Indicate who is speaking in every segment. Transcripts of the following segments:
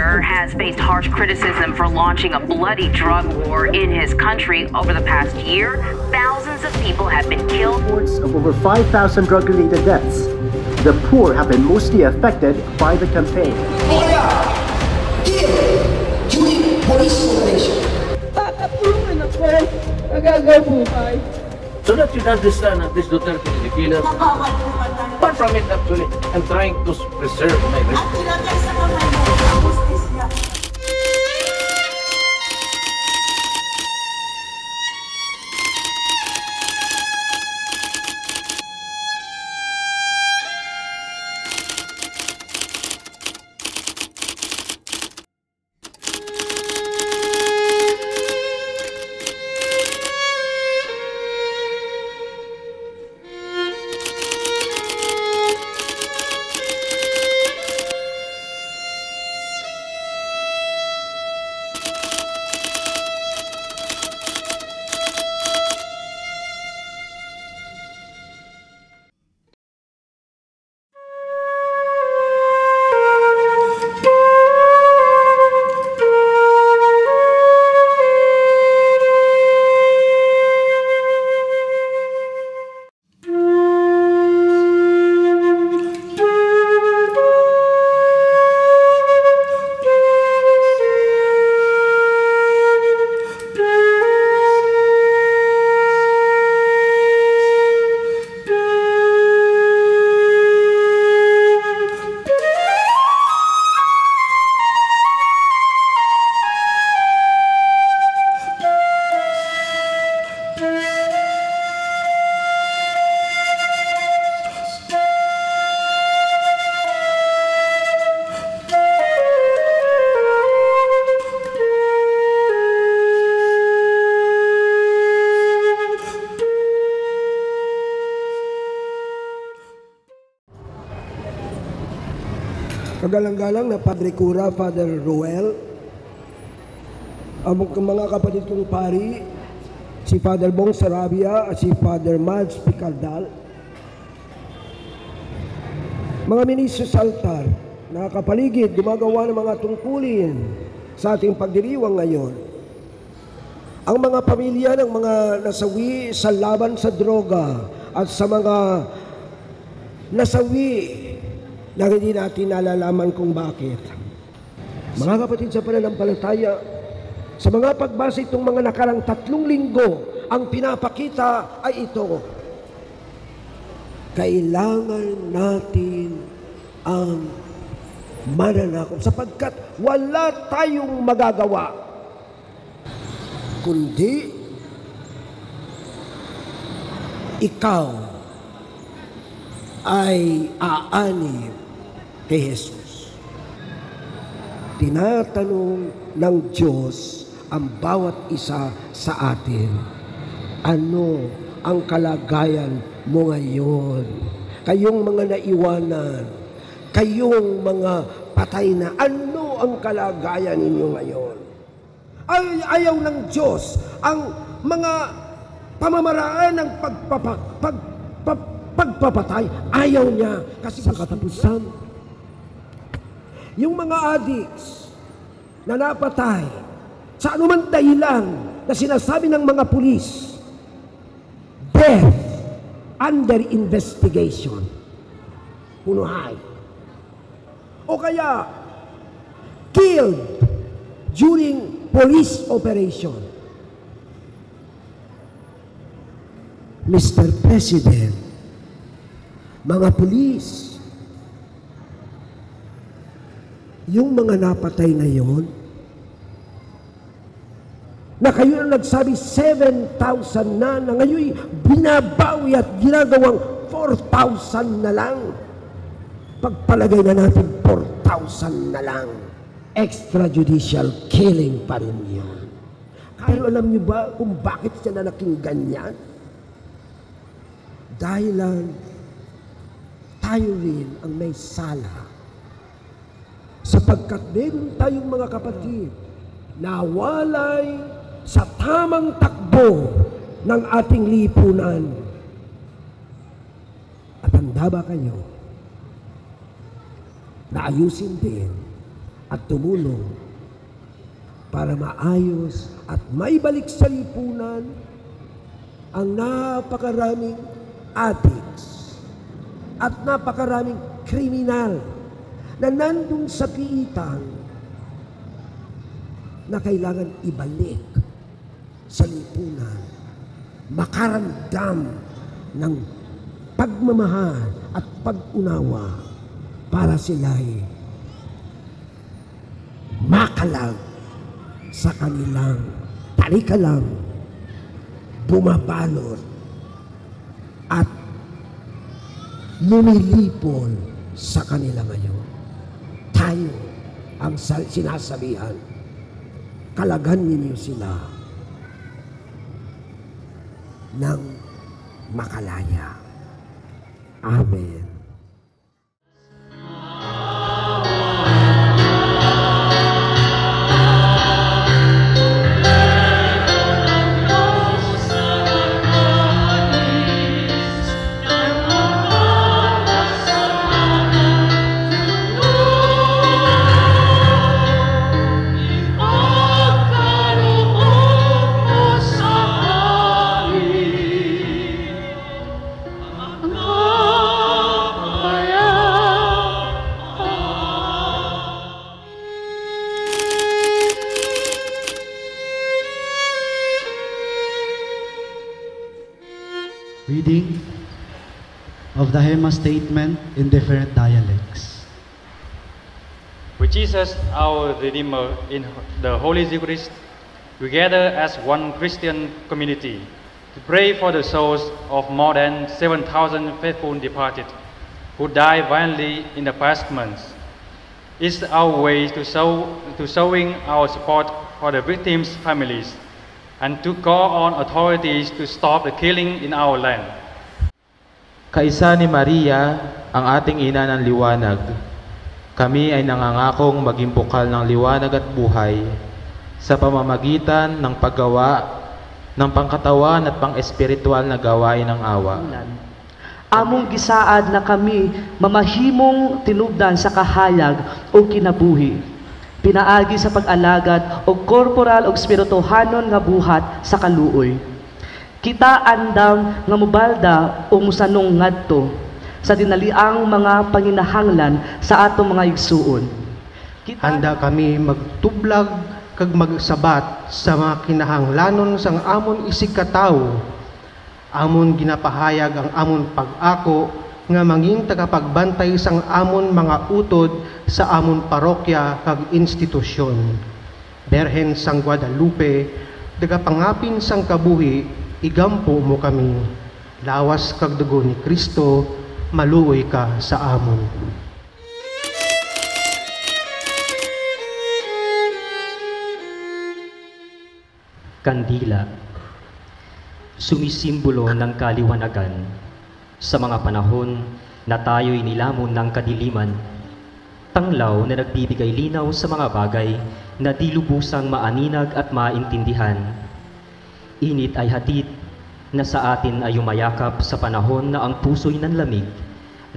Speaker 1: Jr. has faced harsh criticism for launching a bloody drug war in his country. Over the past year, thousands of people have been killed.
Speaker 2: Reports of over 5,000 drug-related deaths. The poor have been mostly affected by the campaign.
Speaker 3: Police operation.
Speaker 4: So that you understand that this Duterte is the killer. Apart from it, actually, I'm trying to preserve my reputation.
Speaker 3: Kagalang-galang na Padre Cura, Father Ruel, ang mga kapatid kong pari, si Father Bong Sarabia at si Father Mads Picardal, mga ministro sa altar, nakakapaligid, gumagawa ng mga tungkulin sa ating pagdiriwang ngayon, ang mga pamilya ng mga nasawi sa laban sa droga at sa mga nasawi na hindi natin nalalaman kung bakit. Mga kapatid sa pananampalataya, sa mga pagbasa itong mga nakarang 3 linggo, ang pinapakita ay ito. Kailangan natin ang mananakop sapagkat wala tayong magagawa kundi ikaw ay aanib kay Jesus. Tinatanong ng Diyos ang bawat isa sa atin, ano ang kalagayan mo ngayon? Kayong mga naiwanan, kayong mga patay na, ano ang kalagayan ninyo ngayon? Ayaw ng Diyos ang mga pamamaraan ng pagpapatay. Ayaw niya kasi sa katapusan, yung mga addicts na napatay sa anuman dahilan na sinasabi ng mga pulis, death under investigation, punuhay, o kaya killed during police operation. Mr. President, mga pulis, yung mga napatay na yon, na kayo na nagsabi 7,000 na ngayon binabawi at ginagawang 4,000 na lang. Pagpalagay na natin 4,000 na lang. Extrajudicial killing pa rin yun. Pero alam niyo ba kung bakit siya nalaking ganyan? Dahil tayo rin ang may sala. Sapagkat meron tayong mga kapatid na walay sa tamang takbo ng ating lipunan. At handa ba kayo na ayusin din at tumulong para maayos at maibalik sa lipunan ang napakaraming addicts at napakaraming kriminal na nandun sa piitan na kailangan ibalik sa lipunan, makaramdam ng pagmamahal at pag-unawa para sila'y makalag sa kanilang talikalang bumabalot at lumilipol sa kanila ngayon. Tayo ang sinasabihan, kalagan ninyo sila ng makalaya. Amen.
Speaker 5: Reading of the Hema statement in different dialects.
Speaker 6: With Jesus, our Redeemer, in the Holy Eucharist, we gather as one Christian community to pray for the souls of more than 7,000 faithful departed who died violently in the past months. It's our way to showing our support for the victims' families and to call on authorities to stop the killing in our land.
Speaker 7: Kaisa ni Maria, ang ating ina ng liwanag, kami ay nangangakong maging bukal ng liwanag at buhay sa pamamagitan ng paggawa ng pangkatawan at pang-espiritual na gawain ng awa.
Speaker 8: Among gisaad na kami mamahimong tinubdan sa kahayag o kinabuhi, pinaagi sa pag-alagad o korporal o espirituhanon nga buhat sa kaluoy. Kita andam nga mubalda o musanong ngadto sa dinaliang mga panginahanglan sa atong mga igsuon.
Speaker 9: Handa kami magtublag kag magsabat sa mga kinahanglanon sang amon isikataw. Amon ginapahayag ang amon pag-ako nga manging tagapagbantay sang amon mga utod sa amon parokya kag institusyon. Berhen sang Guadalupe, dagapangapin sang kabuhi, igampo mo kami. Lawas kag dugo ni Kristo, maluoy ka sa amon.
Speaker 10: Kandila, sumisimbolo ng kaliwanagan sa mga panahon na tayo'y nilamon ng kadiliman, tanglaw na nagbibigay linaw sa mga bagay na di lubusang maaninag at maintindihan. Init ay hatid na sa atin ay umayakap sa panahon na ang puso'y nanlamig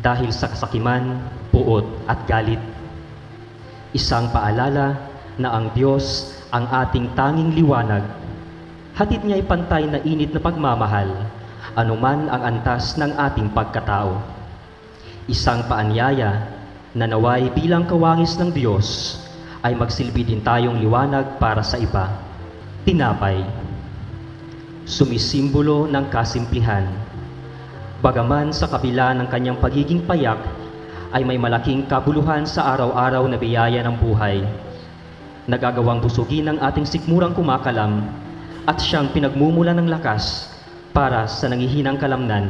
Speaker 10: dahil sa kasakiman, puot at galit. Isang paalala na ang Diyos ang ating tanging liwanag. Hatid niya'y pantay na init na pagmamahal, anuman ang antas ng ating pagkatao. Isang paanyaya na naway bilang kawangis ng Diyos ay magsilbi din tayong liwanag para sa iba. Tinapay, sumisimbolo ng kasimplihan. Bagaman sa kabila ng kanyang pagiging payak, ay may malaking kabuluhan sa araw-araw na biyaya ng buhay. Nagagawang busugin ng ating sikmurang kumakalam at siyang pinagmumula ng lakas para sa nangihinang kalamnan,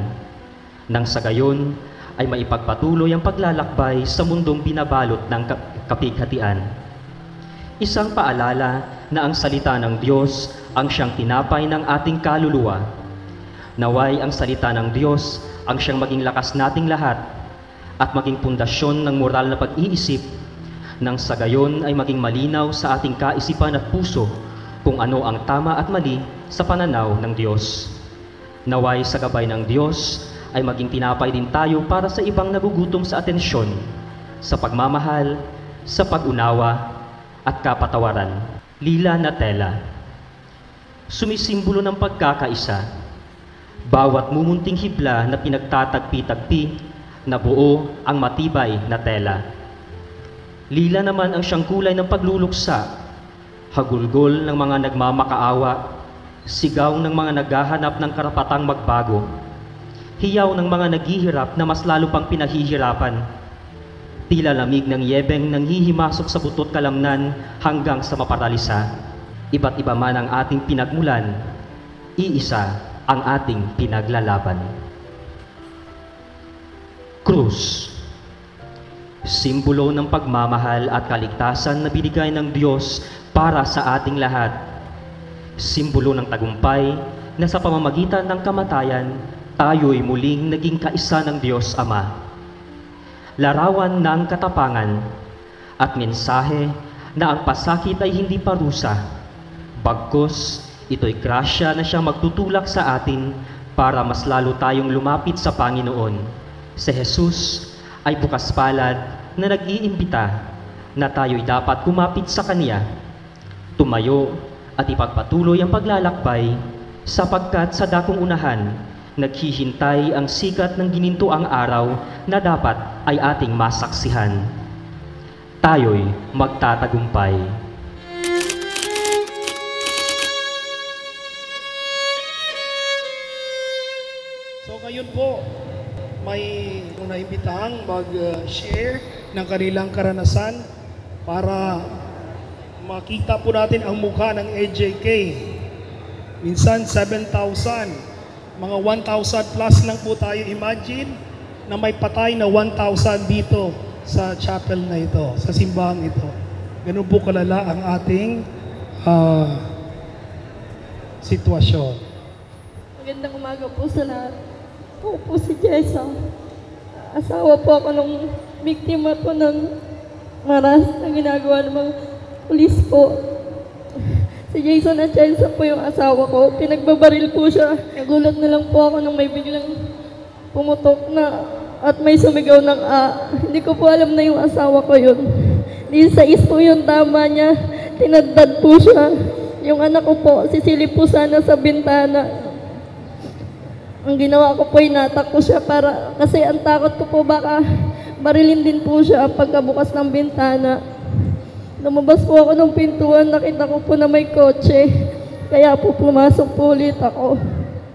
Speaker 10: nang sa gayon ay maipagpatuloy ang paglalakbay sa mundong binabalot ng kapighatian. Isang paalala na ang salita ng Diyos ang siyang tinapay ng ating kaluluwa. Naway ang salita ng Diyos ang siyang maging lakas nating lahat at maging pundasyon ng moral na pag-iisip, nang sa gayon ay maging malinaw sa ating kaisipan at puso kung ano ang tama at mali sa pananaw ng Diyos. Naway sa gabay ng Diyos ay maging tinapay din tayo para sa ibang nagugutom sa atensyon, sa pagmamahal, sa pag-unawa, at kapatawaran. Lila na tela. Sumisimbolo ng pagkakaisa. Bawat mumunting hibla na pinagtatagpi-tagpi, nabuo ang matibay na tela. Lila naman ang siyang kulay ng pagluluksa, hagulgol ng mga nagmamakaawa, sigaw ng mga naghahanap ng karapatang magbago, hiyaw ng mga naghihirap na mas lalo pang pinahihirapan, tila lamig ng yebeng nanghihimasok sa butot kalamnan hanggang sa maparalisa. Iba't iba man ang ating pinagmulan, iisa ang ating pinaglalaban. Krus, simbolo ng pagmamahal at kaligtasan na binigay ng Diyos para sa ating lahat. Simbolo ng tagumpay na sa pamamagitan ng kamatayan, tayo'y muling naging kaisa ng Diyos Ama. Larawan ng katapangan at mensahe na ang pasakit ay hindi parusa, bagkus ito'y grasya na siyang magtutulak sa atin para mas lalo tayong lumapit sa Panginoon. Si Jesus ay bukas palad na nag-iimbita na tayo'y dapat kumapit sa Kanya, tumayo at ipagpatuloy ang paglalakbay sapagkat sa dakong unahan, naghihintay ang sikat ng ginintuang araw na dapat ay ating masaksihan. Tayo'y magtatagumpay.
Speaker 11: So ngayon po, may naimbitahang mag-share ng kanilang karanasan para makita po natin ang mukha ng AJK. Minsan 7,000, mga 1,000 plus lang po tayo imagine na may patay na 1,000 dito sa chapel na ito, sa simbahan ito. Ganun po kalala ang ating sitwasyon.
Speaker 12: Magandang umaga po sa lahat. Ako po si Jessa. Asawa po ako nung biktima po ng maras na ginagawa ng mga pulis po. Si Jason Atienza po yung asawa ko. Pinagbabaril po siya. Nagulat na lang po ako nung may biglang pumutok na at may sumigaw ng Hindi ko po alam na yung asawa ko yun. 16 po yung tama niya. Tinaddad po siya. Yung anak ko po, sisilip po sana sa bintana. Ang ginawa ko po, inatak ko siya kasi ang takot ko po baka barilin din po siya pagkabukas ng bintana. Lumabas po ako ng pintuan, nakita ko po na may kotse. Kaya po pumasok po ulit ako.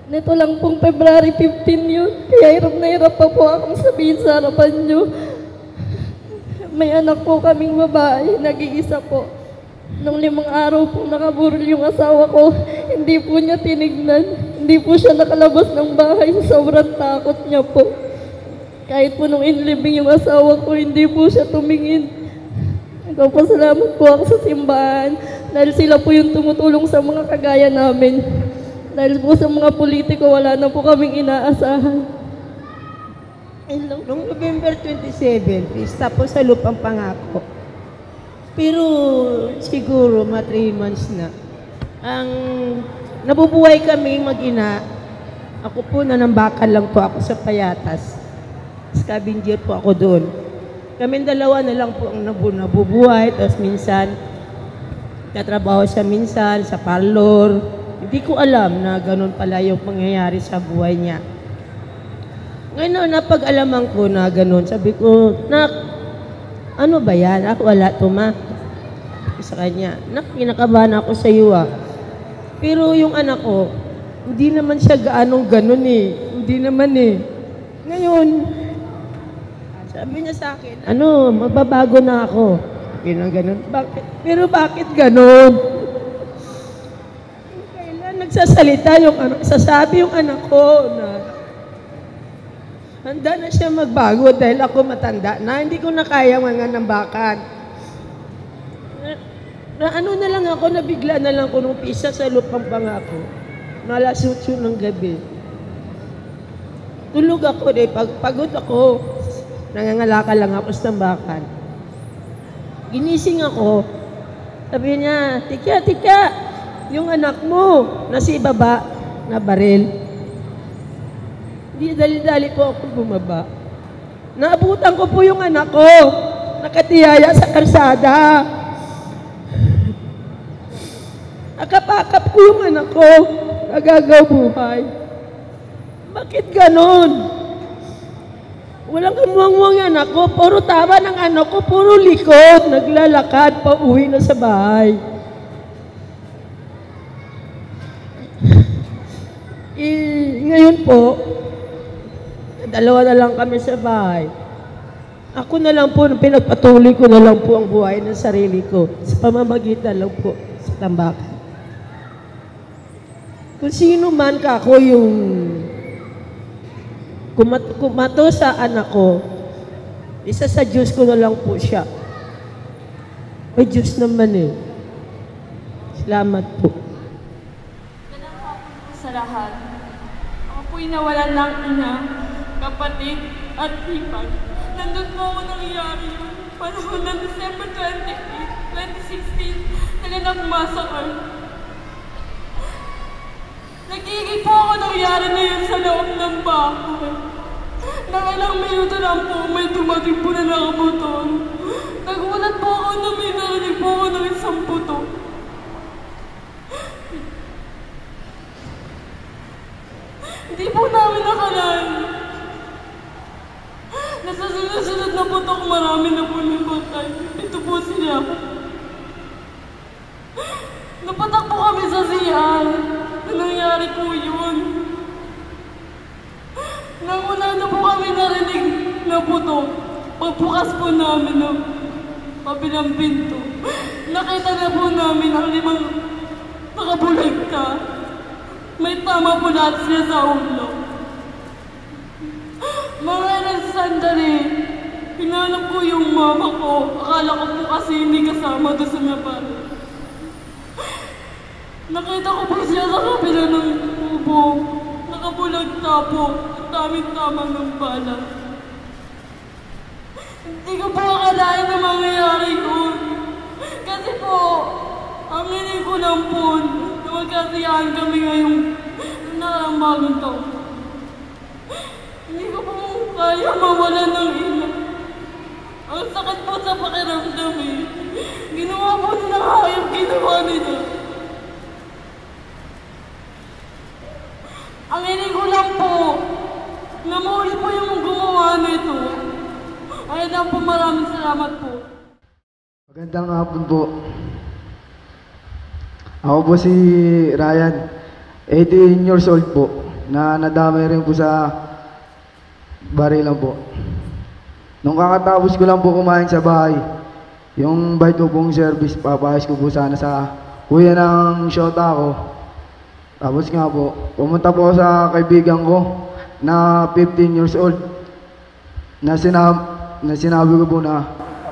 Speaker 12: Nito lang pong February 15 yun. Kaya hirap na hirap pa po akong sabihin sa harapan niyo. May anak po kaming babae, nag-iisa po. Nung 5 araw po nakaburol yung asawa ko, hindi po niya tinignan. Hindi po siya nakalabas ng bahay sa sobrang takot niya po. Kahit po nung inlibing yung asawa ko, hindi po siya tumingin. Nagpapasalamat po ako sa simbahan dahil sila po yung tumutulong sa mga kagaya namin. Dahil po sa mga politiko, wala na po kaming inaasahan.
Speaker 13: Noong November 27, pista po sa Lupang Pangako. Pero siguro, 3 months na. Nabubuhay kami mag-ina. Ako po, nanambakan lang po ako sa Payatas. Scavenger po ako doon. Kaming dalawa na lang po ang nabubuhay. Tapos minsan, katrabaho siya minsan sa parlor. Hindi ko alam na ganun pala yung mangyayari sa buhay niya. Ngayon, napag-alaman ko na ganun. Sabi ko, Nak, ano ba yan? Ako wala to, ma. Sa kanya, Nak, kinakabahan ako sa iyo, Pero yung anak ko, hindi naman siya gaanong ganun eh. Hindi naman eh. Ngayon, sabi niya sa akin, magbabago na ako. Ganun. Bakit? Pero bakit ganun? Kailan nagsasalita yung sasabi yung anak ko na handa na siya magbago dahil ako matanda na hindi ko na kaya manganambakan. Na lang ako, nabigla na lang ko nung pisa sa Lupang Pangako. Malasot yun ng gabi. Tulog ako pagod ako. Nangangalakal lang ako sa tambakan. Ginising ako. Sabi niya, Tika, yung anak mo, nasa ibaba, na baril. Di dali-dali po ako bumaba. Naabutan ko po yung anak ko. Nakatiyaya sa kalsada. Akap-akap ko yung anak ko, nagagabuhay. Bakit ganon? Walang kamuang-muang yung anak ko, puro tama ng anak ko, puro likod, naglalakad, pauwi na sa bahay. Ngayon po, dalawa na lang kami sa bahay. Ako na lang po, pinagpatuloy ko na lang po ang buhay ng sarili ko sa pamamagitan lang po sa tambakan. Kung sino man ka ako yung kumato sa anak ko, isa sa Diyos ko na lang po siya. Ay, Diyos naman eh. Salamat po.
Speaker 12: Sa lahat, ako po'y nawalan ng ina, kapatid, at hipag. Nandun po ako nangyari yun. Panahon ng December 28, 2016, Talagang massacre. Nagiging po ako nangyari na yun sa loob ng bahay. Nang ilang minuto lang po, may dumating po na nakamotor. Nagulat po ako na may narinig po ako ng isang puto. Hindi po namin nakalain. Nasa sunod-sunod na putok, marami na po namatay. Ito po sila. Napatak po kami sa CR. Na nangyari po yun. Nang una na po kami narinig na putok, pagbukas po namin ng kabilang pinto, nakita na po namin ang 5 nakabuligta. May tama po lahat siya sa ulo. Mga ilang sandali, hinanap ko yung mama ko. Akala ko po kasi hindi kasama doon sa napan. Nakita ko po siya sa kabila ng tubo. Nakabulagta po. Ang daming tama ng bala. Hindi ko po akalain na mangyayari yun. Kasi po, ang hiling ko lang po, na magkasiyahan kami ngayong nakambagong taon. Hindi ko po kaya mawalan ng ina. Ang sakit po sa pakiramdam eh. Ginawa po nila hayop, ginawa nila. Ang hiling ko lang po, na mauli po yung gumawa nito. Ay lang po, maraming salamat po.
Speaker 14: Magandang hapon po. Ako po si Ryan, 18 years old po, na nadamay rin po sa barilan po. Nung kakatapos ko lang po kumain sa bahay, yung bite ko pong service, papayos ko po sana sa kuya ng shota ko. Tapos nga po, pumunta po sa kaibigan ko na 15 years old, na sinabi ko po na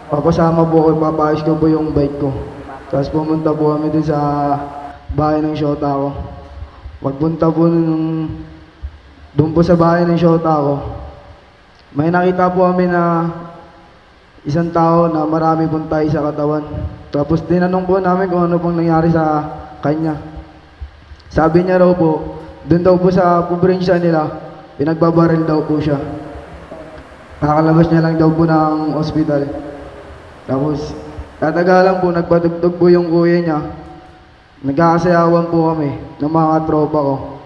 Speaker 14: papasama po ko, papayos ko po yung bike ko. Tapos pumunta po kami dun sa bahay ng shota ko. Pagpunta po doon po sa bahay ng shota ko, may nakita po kami na isang tao na marami pong tayo sa katawan. Tapos tinanong po namin kung ano pong nangyari sa kanya. Sabi niya raw po, doon daw po sa probinsya nila, pinagbabaril daw po siya. Nakakalabas niya lang daw po ng ospital. Tapos, katagalan po, nagpatugtog po yung kuya niya. Nagkakasayawan po kami ng mga tropa ko.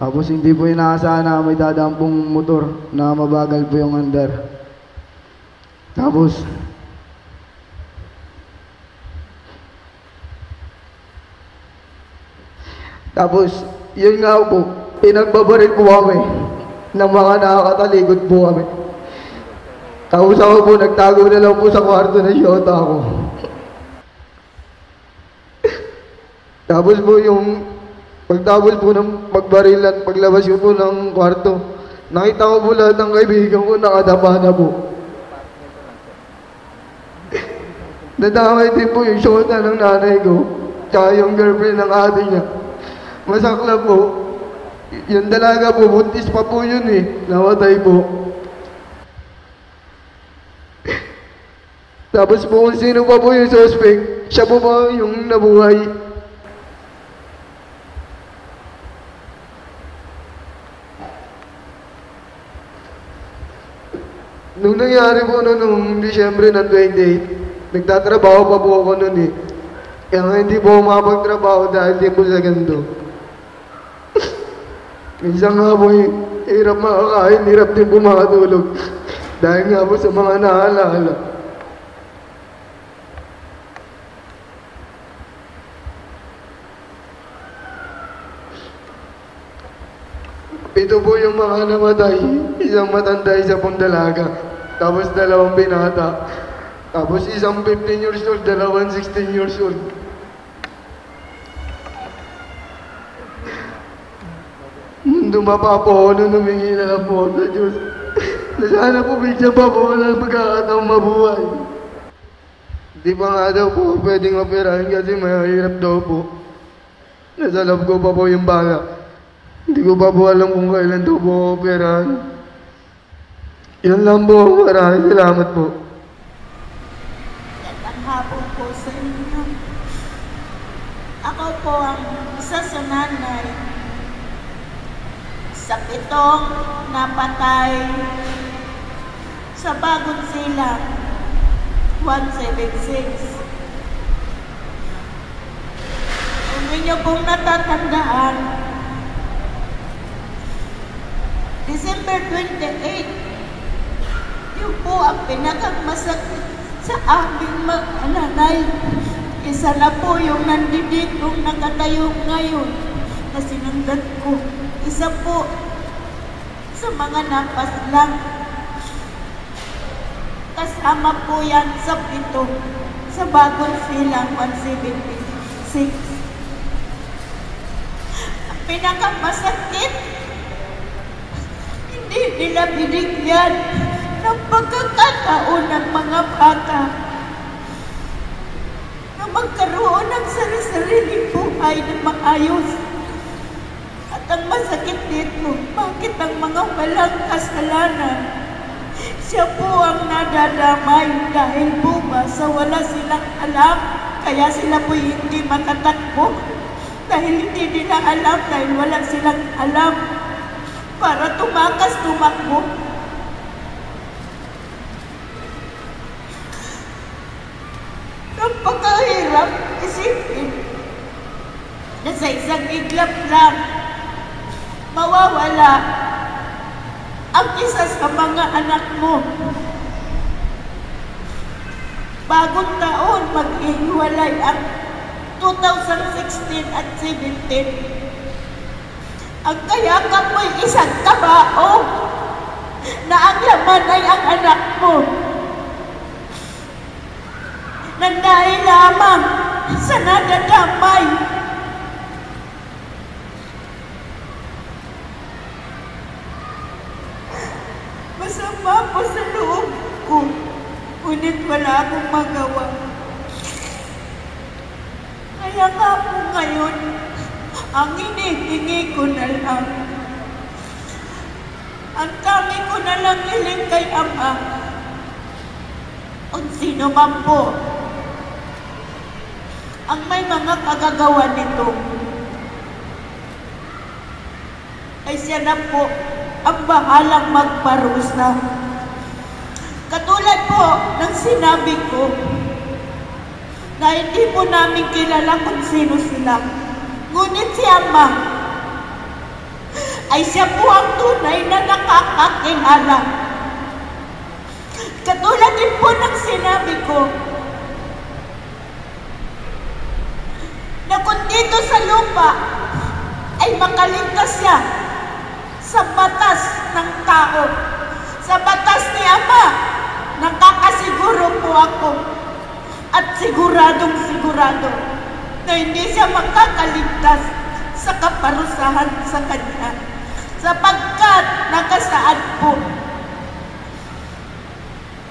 Speaker 14: Tapos, hindi po inaasahan na may dadaan pong motor na mabagal po yung under. Tapos, yun nga po, pinagbabaril po kami ng mga nakakatalikod po kami. Tapos ako po, nagtago na lang po sa kwarto ng shota ko. Tapos po yung pagtapos po ng pagbarilan, paglabas ko po ng kwarto, nakita ko po lahat ng kaibigan ko nakadapa na po. Nadamay din po yung shota ng nanay ko, tsaka yung girlfriend ng ate niya. Masakla po. Yung dalaga po, buntis pa po yun eh. Namatay po. Tapos po kung sino pa po yung suspect, siya po ba yung nabuhay. Nung nangyari po nung Disyembre ng 28, nagtatrabaho pa po ako nun eh. Kaya nga hindi po ako makapagtrabaho dahil di po sa ganito. Minsan nga po, hirap makakain, hirap din po makatulog. Dahil nga po sa mga naalala. Ito po yung mga namatay. Isang matanda, isa pong dalaga. Tapos 2 binata. Tapos isang 15 years old, 2 16 years old. Dumapa po ako nung humingi na lang po sa Diyos. Na sana po bigyan pa po wala pagkakataong mabuhay. Di pa nga daw po pwedeng operahin kasi mahirap daw po. Nasa loob ko pa po yung bala. Hindi ko pa po alam kung kailan daw po operahan. Yan lang po. Maraming salamat po.
Speaker 15: Gandang hapon po sa inyo. Ako po ang isa sa nanay sa 7 napatay sa Bagong Silang 176. Kung inyo pong natatandaan, December 28, yun po ang pinakamasakit sa aming mga nanay. Isa na po yung nanditong nakatayo ngayon na sinundan ko. Isa po sa mga napaslang. Kasama po yan sa 7 sa Bagong Silang 176. Ang pinakamasakit, hindi nila binigyan ng pagkakataon ng mga bata na magkaroon ng sarili-sariling buhay na maayos. At ang masakit dito, bakit ang mga walang kasalanan, siya po ang nadadamay dahil po ba sa wala silang alam, kaya sila po hindi matatakbo. Dahil hindi nila alam, dahil wala silang alam para tumakbo. Napakahirap isipin na sa isang iglap lang mawawala ang isa sa mga anak mo. Bagong taon mag-ihiwalay ang 2016 at 17. Ang kayakap mo'y isang kabao na ang laman ay ang anak mo. Nandahil lamang sa nadadamay. Masama po sa loob ko, ngunit wala akong magawa. Kaya nga po ngayon, ang hinihingi ko na lang, ang kami ko na lang hiling kay Ama, kung sino man po ang may mga kagagawa nito, ay siya na po ang bahalang magparusa. Katulad po ng sinabi ko, na hindi po namin kilala kung sino sila. Ngunit si Ama ay siya po ang tunay na nakakakilala. Katulad din po ng sinabi ko, na kung dito sa lupa ay makaligtas siya sa batas ng tao, sa batas ni Ama, nakakasiguro po ako at siguradong sigurado na hindi siya makakaligtas sa kaparusahan sa kanya, sapagkat nakasaad po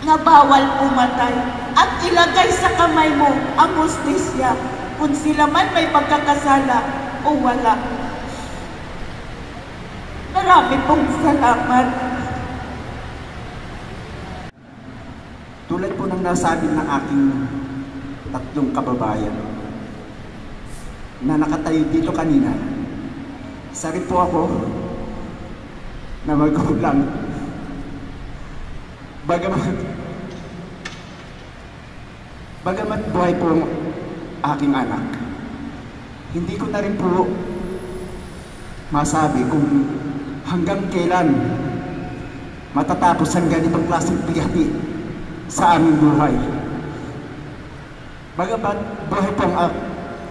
Speaker 15: na bawal pumatay at ilagay sa kamay mo ang hustisya kung sila man may pagkakasala o wala. Marami pong salamat.
Speaker 16: Tulad po ng nasabi ng aking 3 kababayan na nakatayo dito kanina, isa rin po ako na magulang. Bagamat buhay po aking anak. Hindi ko na rin po masabi kung hanggang kailan matatapos ang ganitong klaseng bigati sa aming buhay. Bagamat buhay po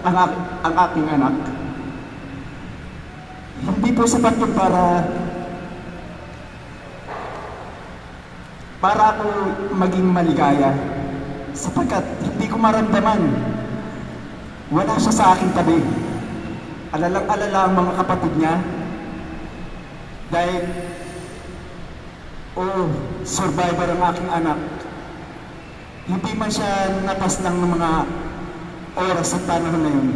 Speaker 16: ang aking anak, hindi po sapat yun para ako maging maligaya, sapagkat hindi ko maramdaman wala siya sa aking tabi. Alalang-alala ang mga kapatid niya dahil survivor ang aking anak. Hindi man siya napas lang ng mga oras at panahon na yun.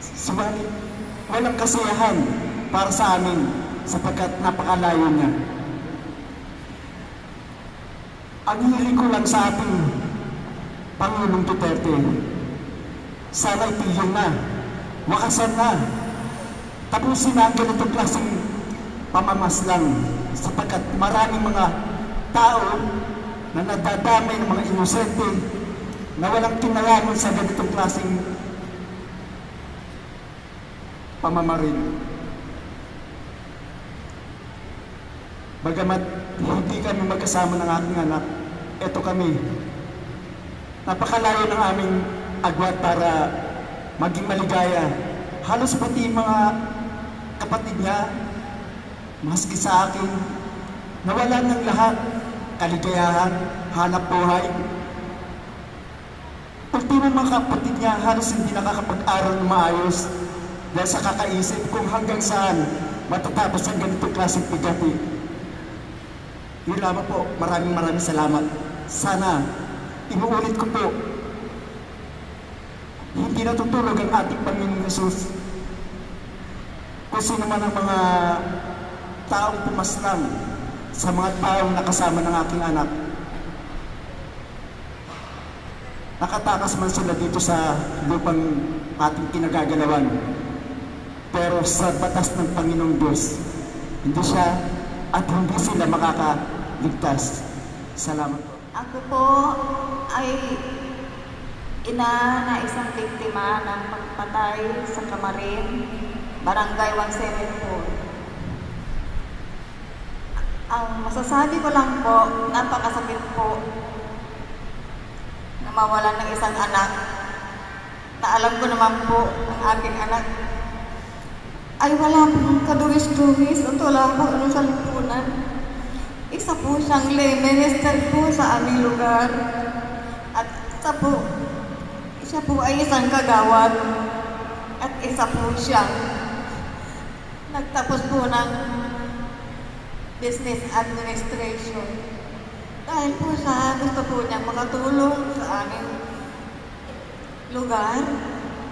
Speaker 16: Subalit, walang kasiyahan para sa amin sapagkat napakalayo niya. Ang hiling ko lang sa ating Pangulong Duterte, sana itigil na, wakasan na, tapusin na ang ganitong klaseng pamamaslang sapagkat maraming mga tao na nadadamay ng mga inosente na walang kinalaman sa ganitong klaseng pamamarin. Bagamat hindi kami magkasama ng aking anak, eto kami. Napakalayo ng aming agwat para maging maligaya. Halos pati mga kapatid niya, maski sa akin, nawalan ng lahat, kaligayahan, hanap buhay. Ultimo mga kapatid niya, halos hindi nakakapag-aral ng maayos dahil sa kakaisip kung hanggang saan matatapos ang ganitong klaseng bigati. Yun lamang po, maraming salamat. Sana, inuulit ko po, hindi natutulog ang ating Panginoong Hesus. Kung sino man ang mga taong pumaslang sa mga taong nakasama ng aking anak, nakatakas man sila dito sa lupang ating kinagagalawan. Pero sa batas ng Panginoong Diyos, hindi siya at hindi sila makakaligtas. Salamat po.
Speaker 15: Ako po ay ina na isang biktima ng pagpatay sa Camarin, Barangay 174. Ang masasabi ko lang po, napakasakit po na mawalan ng isang anak na alam ko naman po ang aking anak ay wala pong kaduwis-duwis at wala pong ano sa lipunan. Isa po siyang lay minister po sa aming lugar at siya po ay isang kagawad at isa po siyang nagtapos po ng business administration. Dahil po siya gusto po niyang makatulong sa aming lugar,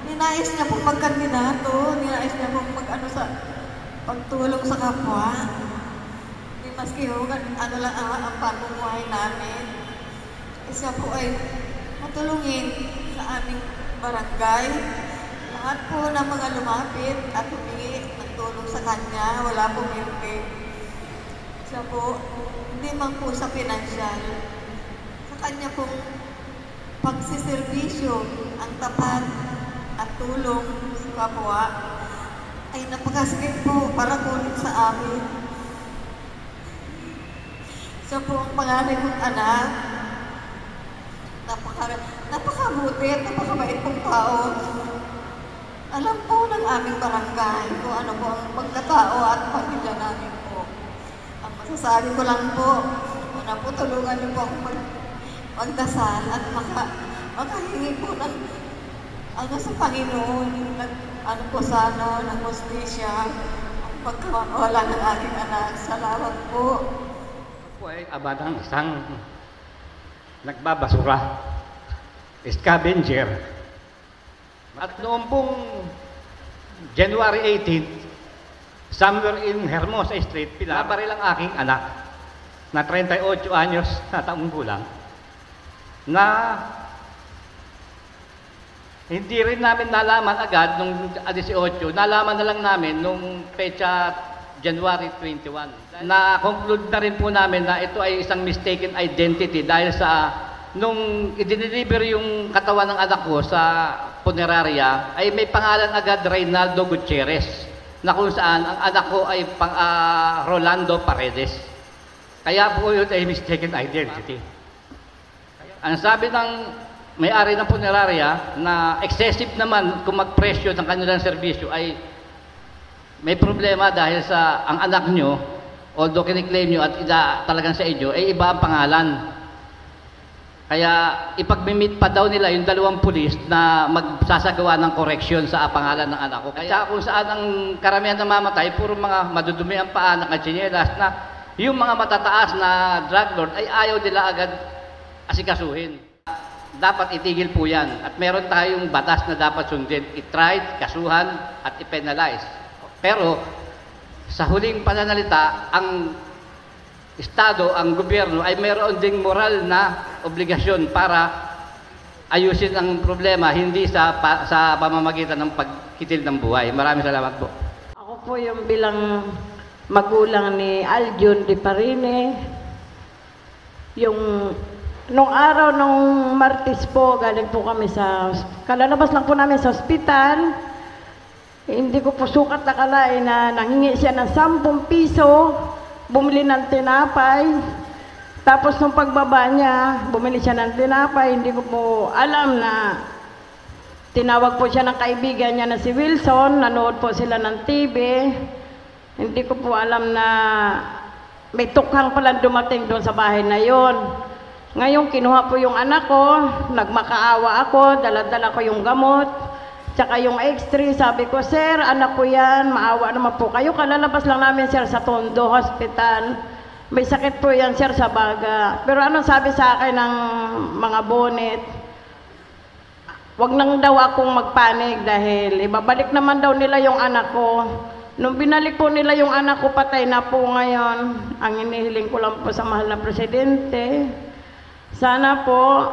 Speaker 15: ninais niya pong magkandidato, ninais niya pong sa pagtulong sa kapwa. Di maski ano lang ang pamumuhay namin. Siya po ay matulungin sa aming barangay. Lahat po ng mga lumapit at humingi ng tulong sa kanya, wala pong hirpe. Siya po, hindi man po sa pinansyal. Sa kanya pong pagsiservisyo, ang tapat at tulong sa kapwa ay napakasakit po para kunin sa amin. Siya po ang pangalan kong anak. Napakabuti at napakabait pong tao. Alam po ng aming barangay kung ano po ang pagkatao at pamilya namin po. Ang masasabi ko lang po, una po tulungan niyo po akong magdasal at makahingi po ng sa Panginoon, ng hostisya, ang pagkawala ng aking anak. Salamat po.
Speaker 17: Ako ay abadang isang nagbabasura, scavenger. At noong pong January 18, somewhere in Hermosa Street, pinabaril ang aking anak na 38 anyos na taong gulang na hindi rin namin nalaman agad nung 18, nalaman na lang namin nung pecha January 21. Na-conclude na rin po namin na ito ay isang mistaken identity dahil sa nung i-deliver yung katawan ng anak ko sa punerarya, ay may pangalan agad Reynaldo Gutierrez, na kung saan ang anak ko ay Rolando Paredes. Kaya po yun ay mistaken identity. Ang sabi ng may-ari ng punerarya na excessive naman kung magpresyo ng kanilang serbisyo ay may problema dahil sa ang anak nyo, although kiniklaim nyo at talagang sa inyo, ay iba ang pangalan. Kaya ipag-meet pa daw nila yung dalawang pulis na magsasagawa ng correction sa pangalan ng anak ko. Kaya kung saan ang karamihan na mamatay, puro mga madudumi ang paa, nakatsinelas, na yung mga matataas na drug lord ay ayaw nila agad asikasuhin. Dapat itigil po yan. At meron tayong batas na dapat sundin. I-tried, kasuhan, at i-penalize. Pero sa huling pananalita, ang Estado, ang gobyerno ay mayroon ding moral na obligasyon para ayusin ang problema, hindi sa pamamagitan ng pagkitil ng buhay. Maraming salamat po.
Speaker 18: Ako po yung bilang magulang ni Aljon de Parine. Nung araw, nung Martes po, galing po kami kalalabas lang po namin sa ospital. Hindi ko po sukat nakalain na nanghingi siya ng 10 piso, bumili ng tinapay. Tapos nung pagbaba niya, bumili siya ng tinapay. Hindi ko po alam na tinawag po siya ng kaibigan niya na si Wilson. Nanood po sila ng TV. Hindi ko po alam na may tukhang pala dumating doon sa bahay na yon. Ngayon, kinuha po yung anak ko, nagmakaawa ako, dala-dala ko yung gamot, tsaka yung X-ray. Sabi ko, sir, anak ko yan, maawa naman po kayo. Kalalabas lang namin, sir, sa Tondo Hospital. May sakit po yan, sir, sa baga. Pero anong sabi sa akin ng mga bonet? Wag nang daw akong magpanik dahil ibabalik naman daw nila yung anak ko. Nung binalik po nila yung anak ko, patay na po ngayon. Ang inihiling ko lang po sa mahal na presidente, sana po,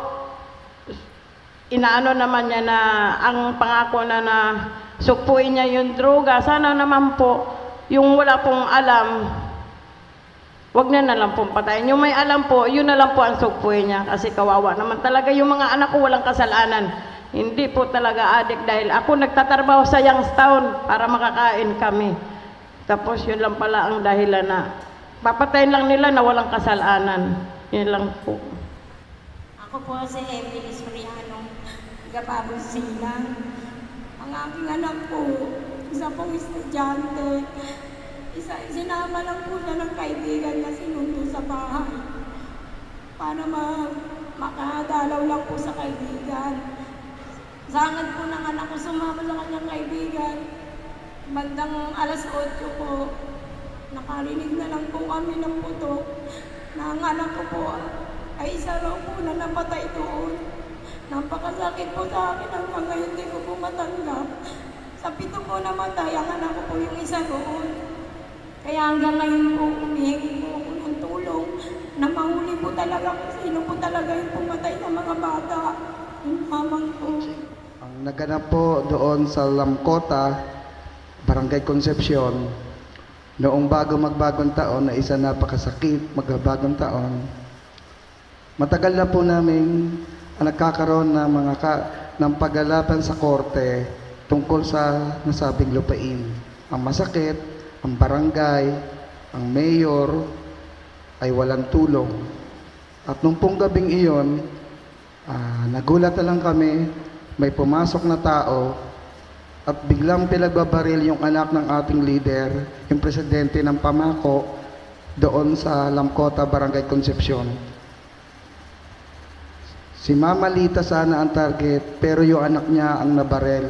Speaker 18: inaano naman niya na ang pangako na sukpuin niya yung droga. Sana naman po, yung wala pong alam, wag na lang pong patayin. Yung may alam po, yun na lang po ang sukpuin niya. Kasi kawawa naman talaga yung mga anak ko walang kasalanan. Hindi po talaga adik dahil ako nagtatrabaho sa Youngstown para makakain kami. Tapos yun lang pala ang dahilan na papatayin lang nila na walang kasalanan. Yun lang po.
Speaker 15: Ako po si Emily Soriano, Gababos Silang. Ang aking anak po, isa pong estudyante. Sinama lang po siya ng kaibigan na sinundo sa bahay para makadalaw lang po sa kaibigan. Sangad po ng anak ko sumama sa kanyang kaibigan. Bandang alas 8 po, nakarinig na lang po kami ng putok na ang anak ko po ay isa raw po na napatay doon. Napakasakit po sa akin hanggang ngayon hindi ko po matanggap. Sa 7 po namatay, ang anak ko po yung isa doon. Kaya hanggang ngayon po humihingi po ako ng tulong na mahuli po talaga kung sino po talaga yung pumatay ng mga bata. Yung mamang po.
Speaker 19: Ang naganap po doon sa Lamcota, Barangay Concepcion, noong magbagong taon na isa napakasakit, magbagong taon. Matagal na po namin nagkakaroon ng ng paglalaban sa korte tungkol sa nasabing lupain. Ang masakit, ang barangay, ang mayor ay walang tulong. At nung pong gabing iyon, nagulat na lang kami, may pumasok na tao at biglang pinagbabaril yung anak ng ating leader, yung presidente ng Pamako, doon sa Lamcota, Barangay Concepcion. Si Mama Lita sana ang target, pero yung anak niya ang nabarel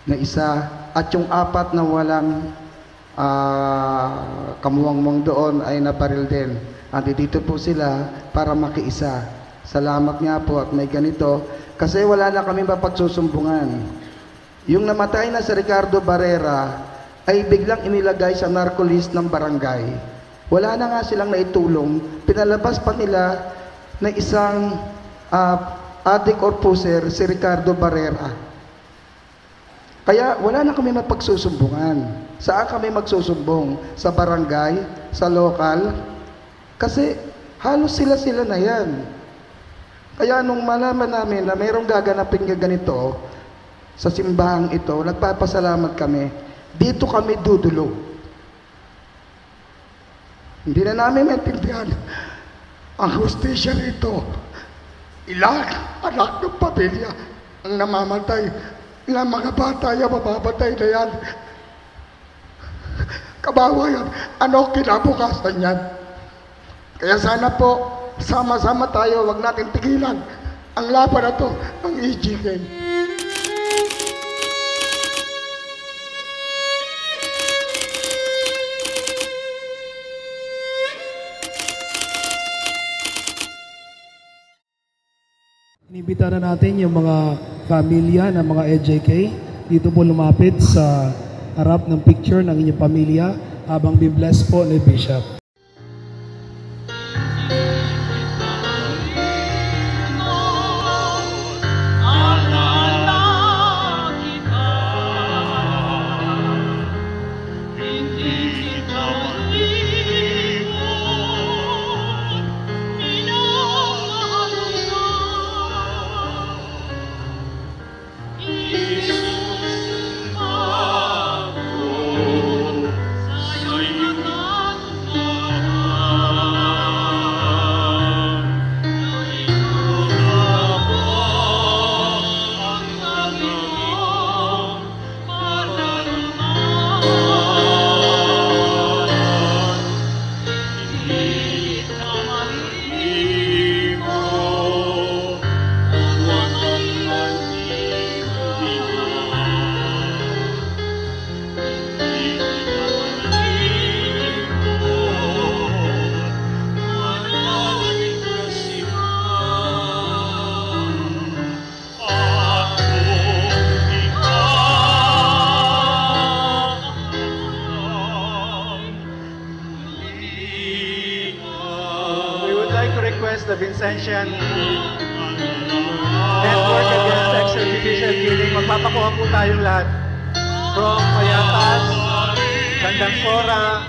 Speaker 19: na isa. At yung 4 na walang kamuwang-muwang doon ay nabaril din. Andito po sila para makiisa. Salamat nga po at may ganito. Kasi wala na kami mapagsusumbungan. Yung namatay na si Ricardo Barrera ay biglang inilagay sa narco-list ng barangay. Wala na nga silang naitulong. Pinalabas pa nila na isang addict or poser, si Ricardo Barrera. Kaya wala na kami mapagsusumbungan. Saan kami magsusumbong? Sa barangay? Sa lokal? Kasi halos sila na yan. Kaya nung malaman namin na mayroong gaganapin nga ganito sa simbahang ito, nagpapasalamat kami. Dito kami dudulog. Hindi na namin maintindihan ang hustisya nito. Ilang anak ng pamilya ang namamatay. Ilang mga bata yung mamamatay na yan. Kabawa yan. Ano kinabukasan yan? Kaya sana po, sama-sama tayo, wag natin tigilan ang laban na to ng EJK.
Speaker 11: Inibita na natin yung mga pamilya ng mga EJK dito po lumapit sa harap ng picture ng inyong pamilya habang bibless po ni Bishop.
Speaker 5: The Vincentian Network Against Extrajudicial Killing. Magpapakuha po tayong lahat. From Payatas, Gandang Sora,